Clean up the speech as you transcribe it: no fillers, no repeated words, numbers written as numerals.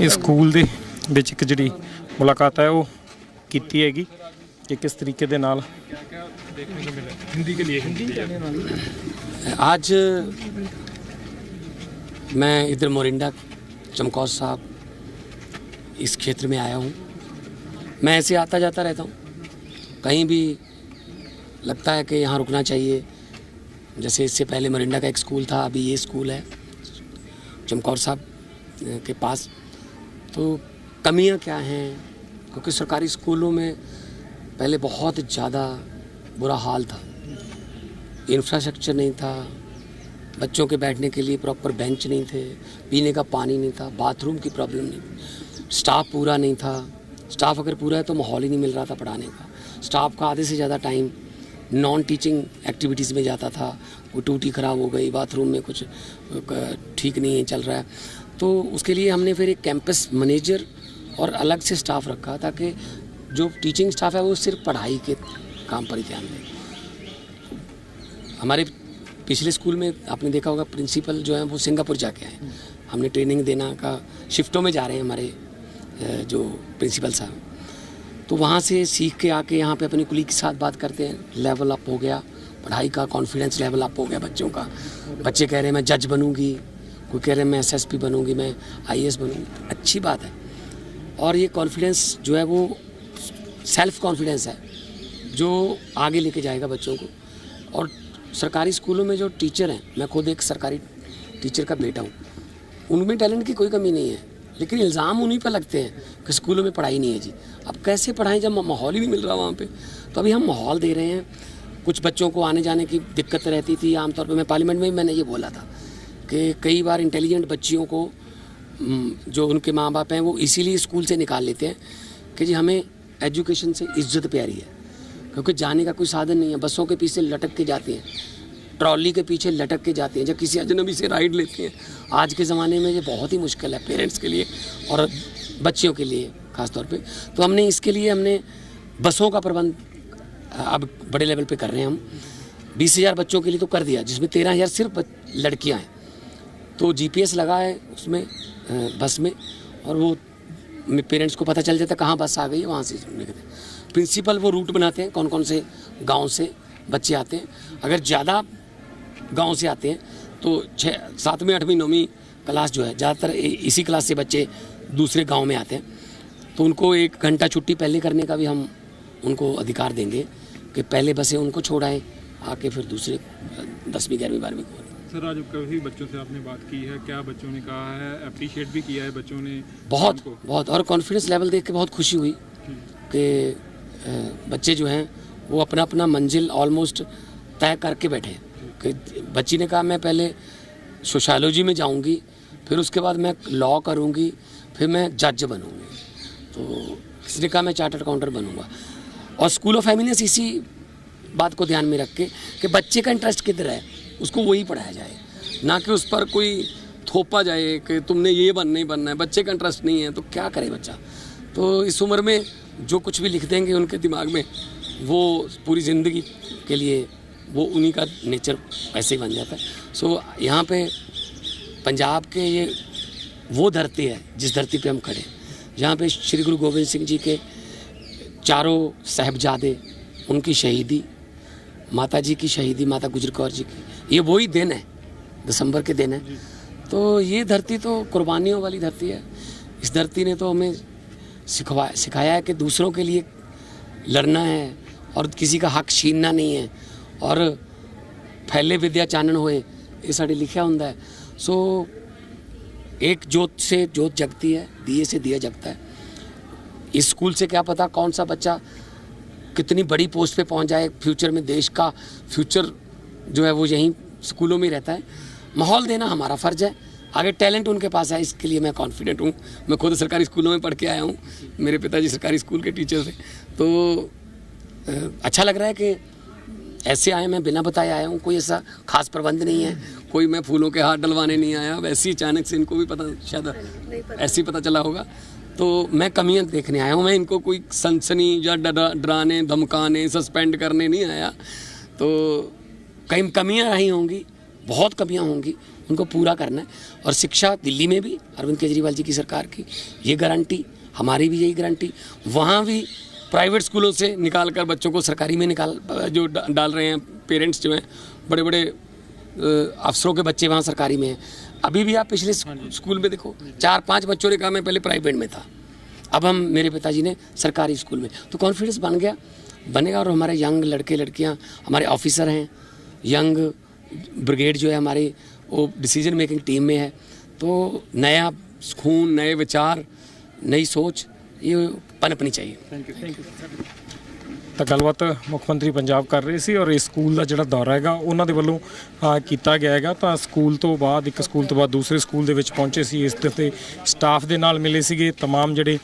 इस स्कूल ਦੇ ਵਿੱਚ ਇੱਕ ਜਿਹੜੀ ਮੁਲਾਕਾਤ ਹੈ ਉਹ ਕੀਤੀ ਹੈਗੀ कि किस तरीके ਦੇ ਨਾਲ देखने को मिला हिंदी के लिए आज मैं इधर मोरिंडा चमकौर साहब इस क्षेत्र में आया हूँ। मैं ऐसे आता जाता रहता हूँ, कहीं भी लगता है कि यहाँ रुकना चाहिए। जैसे इससे पहले मोरिंडा का एक स्कूल था, अभी ये स्कूल है चमकौर साहब के पास। तो कमियाँ क्या हैं, क्योंकि सरकारी स्कूलों में पहले बहुत ज़्यादा बुरा हाल था। इंफ्रास्ट्रक्चर नहीं था, बच्चों के बैठने के लिए प्रॉपर बेंच नहीं थे, पीने का पानी नहीं था, बाथरूम की प्रॉब्लम नहीं, स्टाफ पूरा नहीं था। स्टाफ अगर पूरा है तो माहौल ही नहीं मिल रहा था पढ़ाने का। स्टाफ का आधे से ज़्यादा टाइम नॉन टीचिंग एक्टिविटीज़ में जाता था। वो टूटी ख़राब हो गई, बाथरूम में कुछ ठीक नहीं है चल रहा है, तो उसके लिए हमने फिर एक कैंपस मैनेजर और अलग से स्टाफ रखा, ताकि जो टीचिंग स्टाफ है वो सिर्फ पढ़ाई के काम पर ही ध्यान दे। हमारे पिछले स्कूल में आपने देखा होगा प्रिंसिपल जो है वो सिंगापुर जाके आए। हमने ट्रेनिंग देना का, शिफ्टों में जा रहे हैं हमारे जो प्रिंसिपल साहब, तो वहाँ से सीख के आके यहाँ पे अपनी कुलीग के साथ बात करते हैं। लेवल अप हो गया पढ़ाई का, कॉन्फिडेंस लेवल अप हो गया बच्चों का। बच्चे कह रहे हैं मैं जज बनूंगी, कोई कह रहे हैं मैं एसएसपी बनूंगी, मैं आईएएस बनूंगी। अच्छी बात है। और ये कॉन्फिडेंस जो है वो सेल्फ कॉन्फिडेंस है जो आगे लेके जाएगा बच्चों को। और सरकारी स्कूलों में जो टीचर हैं, मैं खुद एक सरकारी टीचर का बेटा हूँ, उनमें टैलेंट की कोई कमी नहीं है, लेकिन इल्ज़ाम उन्हीं पर लगते हैं कि स्कूलों में पढ़ाई नहीं है जी। अब कैसे पढ़ाएं जब माहौल ही नहीं मिल रहा वहाँ पे। तो अभी हम माहौल दे रहे हैं। कुछ बच्चों को आने जाने की दिक्कत रहती थी। आमतौर पर मैं पार्लियामेंट में भी मैंने ये बोला था कि कई बार इंटेलिजेंट बच्चियों को जो उनके माँ बाप हैं वो इसीलिए स्कूल से निकाल लेते हैं कि जी हमें एजुकेशन से इज्जत प्यारी है, क्योंकि जाने का कोई साधन नहीं है। बसों के पीछे लटक के जाते हैं, ट्रॉली के पीछे लटक के जाते हैं, जब किसी अजनबी से राइड लेते हैं। आज के ज़माने में ये बहुत ही मुश्किल है पेरेंट्स के लिए और बच्चियों के लिए ख़ास तौर पे। तो हमने इसके लिए बसों का प्रबंध अब बड़े लेवल पे कर रहे हैं हम। 20,000 बच्चों के लिए तो कर दिया, जिसमें 13,000 सिर्फ लड़कियाँ हैं। तो GPS लगा है उसमें बस में, और वो पेरेंट्स को पता चल जाता है कहाँ बस आ गई है, वहाँ से निकलते। प्रिंसिपल वो रूट बनाते हैं कौन कौन से गांव से बच्चे आते हैं। अगर ज़्यादा गांव से आते हैं तो 6, 7वीं 8वीं 9वीं क्लास जो है, ज़्यादातर इसी क्लास से बच्चे दूसरे गांव में आते हैं, तो उनको 1 घंटा छुट्टी पहले करने का भी हम उनको अधिकार देंगे कि पहले बसें उनको छोड़ाएँ, आके फिर दूसरे 10वीं 11वीं 12वीं को। सर, आज कभी बच्चों से आपने बात की है, क्या बच्चों ने कहा है, अप्रिशिएट भी किया है बच्चों ने? बहुत और कॉन्फिडेंस लेवल देख के बहुत खुशी हुई कि बच्चे जो हैं वो अपना अपना मंजिल ऑलमोस्ट तय करके बैठे। कि बच्ची ने कहा मैं पहले सोशियोलॉजी में जाऊंगी, फिर उसके बाद मैं लॉ करूंगी, फिर मैं जज बनूंगी, तो किसी ने कहा मैं चार्टर्ड अकाउंटेंट बनूंगा। और स्कूल ऑफ एमिनेंस इसी बात को ध्यान में रख के कि बच्चे का इंटरेस्ट किधर है उसको वही पढ़ाया जाए, ना कि उस पर कोई थोपा जाए कि तुमने ये नहीं बनना है। बच्चे का इंटरेस्ट नहीं है तो क्या करे बच्चा। तो इस उम्र में जो कुछ भी लिख देंगे उनके दिमाग में, वो पूरी ज़िंदगी के लिए वो उन्हीं का नेचर ऐसे ही बन जाता है। सो यहाँ पे पंजाब के ये वो धरती है जिस धरती पे हम खड़े हैं, जहाँ पे श्री गुरु गोविंद सिंह जी के चारों साहिबजादे, उनकी शहीदी, माता जी की शहीदी, माता गुजर कौर जी की, ये वही दिन है, दिसंबर के दिन है। तो ये धरती तो कुर्बानियों वाली धरती है। इस धरती ने तो हमें सिखाया है कि दूसरों के लिए लड़ना है और किसी का हक छीनना नहीं है, और फैले विद्या चानन होए, ये साढ़े लिखा हुंदा है। सो एक जोत से जोत जगती है, दिए से दिया जगता है। इस स्कूल से क्या पता कौन सा बच्चा कितनी बड़ी पोस्ट पे पहुंच जाए फ्यूचर में। देश का फ्यूचर जो है वो यहीं स्कूलों में रहता है। माहौल देना हमारा फ़र्ज़ है। आगे टैलेंट उनके पास है, इसके लिए मैं कॉन्फिडेंट हूँ। मैं खुद सरकारी स्कूलों में पढ़ के आया हूँ, मेरे पिताजी सरकारी स्कूल के टीचर थे, तो अच्छा लग रहा है कि ऐसे आए, मैं बिना बताए आया हूँ। कोई ऐसा खास प्रबंध नहीं है, कोई मैं फूलों के हाथ डलवाने नहीं आया। वैसे ही अचानक से इनको भी पता, शायद ऐसे ही पता चला होगा, तो मैं कमियां देखने आया हूँ। मैं इनको कोई सनसनी या डराने धमकाने सस्पेंड करने नहीं आया। तो कई कमियां रही होंगी, बहुत कमियां होंगी, उनको पूरा करना है। और शिक्षा दिल्ली में भी अरविंद केजरीवाल जी की सरकार की ये गारंटी, हमारी भी यही गारंटी। वहाँ भी प्राइवेट स्कूलों से निकाल कर बच्चों को सरकारी में डाल रहे हैं पेरेंट्स जो हैं, बड़े बड़े अफसरों के बच्चे वहाँ सरकारी में हैं। अभी भी आप पिछले स्कूल में देखो, 4-5 बच्चों ने कहा मैं पहले प्राइवेट में था, अब हम मेरे पिताजी ने सरकारी स्कूल में। तो कॉन्फिडेंस बनेगा और हमारे यंग लड़के लड़कियाँ, हमारे ऑफिसर हैं, यंग ब्रिगेड जो है हमारे, वो डिसीजन मेकिंग टीम में है। तो नया खून, नए विचार, नई सोच ये पनपनी चाहिए। ਤਾਂ ਗੱਲਬਾਤ ਮੁੱਖ ਮੰਤਰੀ ਪੰਜਾਬ ਕਰ ਰਹੇ ਸੀ ਔਰ ਇਸ ਸਕੂਲ ਦਾ ਜਿਹੜਾ ਦੌਰਾ ਹੈਗਾ ਉਹਨਾਂ ਦੇ ਵੱਲੋਂ ਕੀਤਾ ਗਿਆ ਹੈਗਾ। ਤਾਂ ਸਕੂਲ ਤੋਂ ਬਾਅਦ, ਇੱਕ ਸਕੂਲ ਤੋਂ ਬਾਅਦ ਦੂਸਰੇ ਸਕੂਲ ਦੇ ਵਿੱਚ ਪਹੁੰਚੇ ਸੀ, ਇਸ ਤੇ ਸਟਾਫ ਦੇ ਨਾਲ ਮਿਲੇ ਸੀਗੇ, तमाम ਜਿਹੜੇ